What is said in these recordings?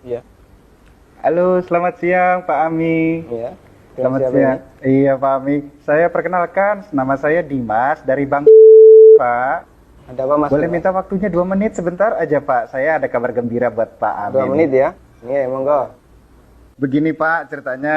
Iya. Halo, selamat siang Pak Ami. Iya. Selamat siang. Iya Pak Ami. Saya perkenalkan, nama saya Dimas dari Bank Pak. Ada apa Mas? Boleh minta waktunya 2 menit sebentar aja Pak. Saya ada kabar gembira buat Pak Ami. 2 menit ya? Iya, monggo. Begini Pak, ceritanya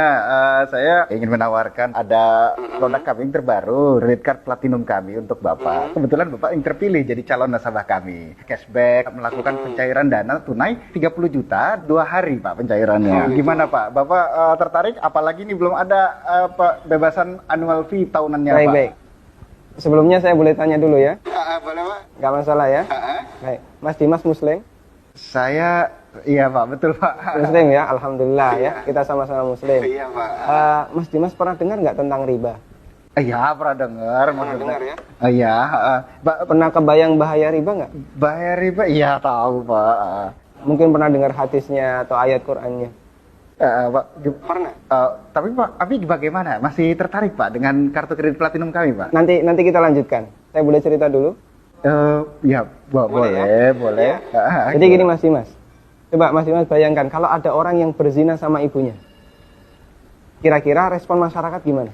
saya ingin menawarkan ada produk kami yang terbaru, Red Card Platinum kami untuk Bapak. Kebetulan Bapak yang terpilih jadi calon nasabah kami. Cashback, melakukan pencairan dana tunai 30 juta 2 hari Pak pencairannya. Gimana Pak? Bapak tertarik? Apalagi ini belum ada bebasan annual fee tahunannya Baik, Pak. baik. Sebelumnya saya boleh tanya dulu ya? Boleh Pak? Nggak masalah ya? Baik. Mas Dimas Muslim? Saya, iya Pak, betul Pak. Muslim ya, alhamdulillah ya. Kita sama-sama Muslim. Iya Pak. Mas Dimas pernah dengar nggak tentang riba? Iya, pernah dengar. Pernah dengar ya? Iya, Pernah kebayang bahaya riba nggak? bahaya riba, iya tahu Pak. Mungkin pernah dengar hadisnya atau ayat Qur'annya? Pak, Pernah. tapi Pak, Abi bagaimana? Masih tertarik Pak dengan kartu kredit platinum kami Pak? Nanti kita lanjutkan. Saya boleh cerita dulu? Ya, boleh, boleh. Ya? Jadi gini Mas Dimas. Coba Mas Dimas bayangkan kalau ada orang yang berzina sama ibunya. Kira-kira respon masyarakat gimana?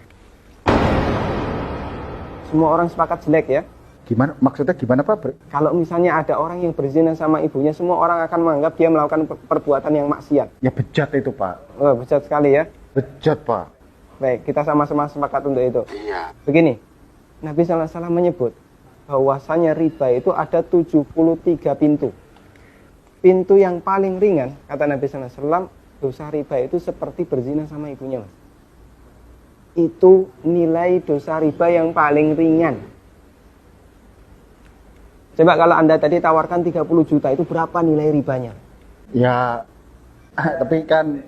Semua orang sepakat jelek ya. Gimana? Maksudnya gimana Pak? Kalau misalnya ada orang yang berzina sama ibunya, semua orang akan menganggap dia melakukan perbuatan yang maksiat. Ya bejat itu Pak. Oh, bejat sekali ya. Bejat Pak. Baik, kita sama-sama sepakat untuk itu. Iya. Begini, Nabi SAW menyebut bahwasanya riba itu ada 73 pintu. Pintu yang paling ringan, kata Nabi SAW, dosa riba itu seperti berzina sama ibunya. Mas. Itu nilai dosa riba yang paling ringan. Coba kalau Anda tadi tawarkan 30 juta, itu berapa nilai ribanya? Ya, tapi kan...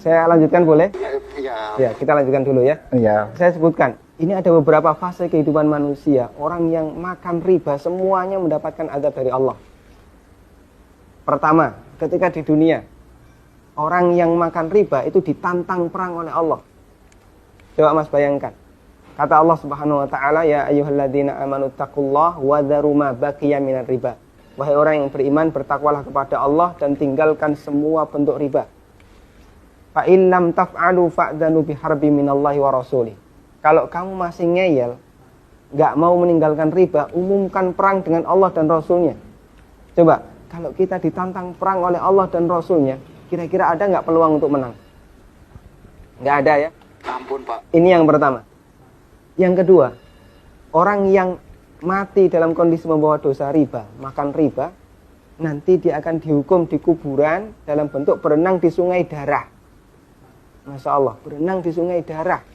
Saya lanjutkan boleh? Iya. Ya, kita lanjutkan dulu ya. Iya. Saya sebutkan, ini ada beberapa fase kehidupan manusia. Orang yang makan riba semuanya mendapatkan azab dari Allah. Pertama, ketika di dunia, orang yang makan riba itu ditantang perang oleh Allah. Coba Mas bayangkan. Kata Allah Subhanahu wa taala, ya ayyuhalladzina amanu taqullaha wa dharu ma baqiya minar riba. Wahai orang yang beriman, bertakwalah kepada Allah dan tinggalkan semua bentuk riba. Fa in lam taf'alu fa'dzanu biharbi minallahi wa rasulih. Kalau kamu masih ngeyel, nggak mau meninggalkan riba, umumkan perang dengan Allah dan Rasulnya. Coba, kalau kita ditantang perang oleh Allah dan Rasulnya, kira-kira ada nggak peluang untuk menang? Nggak ada ya? Ampun Pak. Ini yang pertama. Yang kedua, orang yang mati dalam kondisi membawa dosa riba, makan riba, nanti dia akan dihukum di kuburan dalam bentuk berenang di sungai darah. Masya Allah, berenang di sungai darah.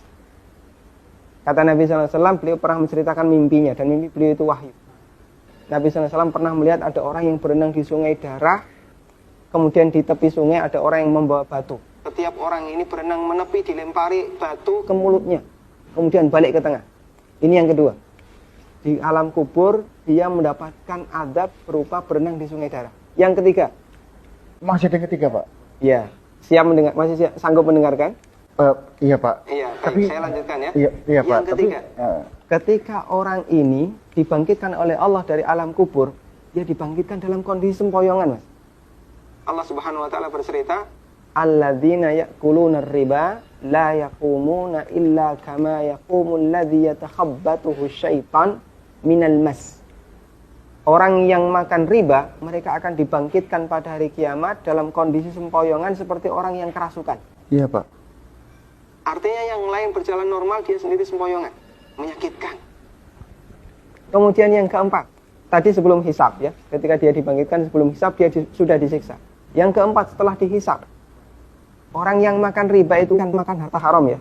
Kata Nabi SAW, beliau pernah menceritakan mimpinya, dan mimpi beliau itu wahyu. Nabi SAW pernah melihat ada orang yang berenang di sungai darah, kemudian di tepi sungai ada orang yang membawa batu. Setiap orang ini berenang menepi, dilempari batu ke mulutnya, kemudian balik ke tengah. Ini yang kedua. Di alam kubur, dia mendapatkan azab berupa berenang di sungai darah. Yang ketiga. Masih ada yang ketiga Pak? Ya, siap mendengar, masih sanggup mendengarkan? Iya Pak. Iya, tapi saya lanjutkan ya. Iya Pak. Yang ketiga, ketika orang ini dibangkitkan oleh Allah dari alam kubur, dia dibangkitkan dalam kondisi sempoyongan, Mas. Allah Subhanahu wa taala bercerita, alladzina ya'kuluna riba la yaqumuna illa kama yaqumul ladzi yatakhabbathu syaitan minal mas. Orang yang makan riba, mereka akan dibangkitkan pada hari kiamat dalam kondisi sempoyongan seperti orang yang kerasukan. Iya Pak. Artinya yang lain berjalan normal, dia sendiri sempoyongan. Menyakitkan. Kemudian yang keempat, tadi sebelum hisab ya, ketika dia dibangkitkan sebelum hisab, dia sudah disiksa. Yang keempat, setelah dihisab, orang yang makan riba itu kan makan harta haram ya.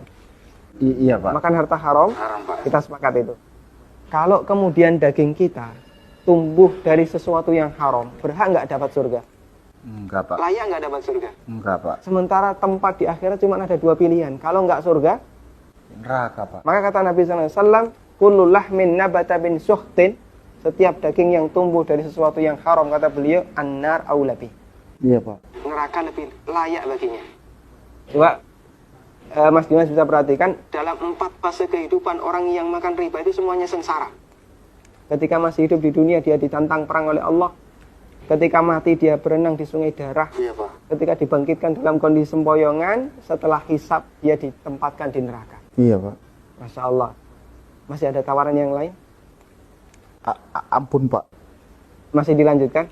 Iya Pak. Makan harta haram, Pak. kita sepakat itu. Kalau kemudian daging kita tumbuh dari sesuatu yang haram, berhak nggak dapat surga? Enggak Pak. Layak nggak dapat surga? Enggak Pak. Sementara tempat di akhirat cuma ada 2 pilihan. Kalau nggak surga, Neraka Pak. maka kata Nabi SAW, kullu lahmin nabata bin suhtin, setiap daging yang tumbuh dari sesuatu yang haram, kata beliau, annar aulabi. Iya Pak. Neraka lebih layak baginya. Coba Mas Dimas bisa perhatikan, dalam 4 fase kehidupan orang yang makan riba itu semuanya sengsara. Ketika masih hidup di dunia, dia ditantang perang oleh Allah. Ketika mati, dia berenang di sungai darah. Iya Pak. ketika dibangkitkan dalam kondisi sempoyongan, setelah hisab dia ditempatkan di neraka. Iya Pak. Masya Allah. Masih ada tawaran yang lain? Ampun Pak. Masih dilanjutkan?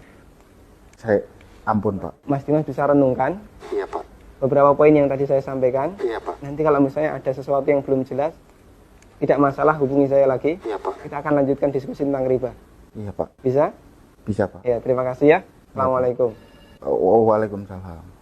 Ampun Pak. Mas Dimas bisa renungkan Iya Pak. beberapa poin yang tadi saya sampaikan. Iya Pak. Nanti kalau misalnya ada sesuatu yang belum jelas, tidak masalah, hubungi saya lagi. Iya Pak. Kita akan lanjutkan diskusi tentang riba. Iya Pak. Bisa? Bisa Pak. Ya, terima kasih ya. Assalamualaikum. Waalaikumsalam.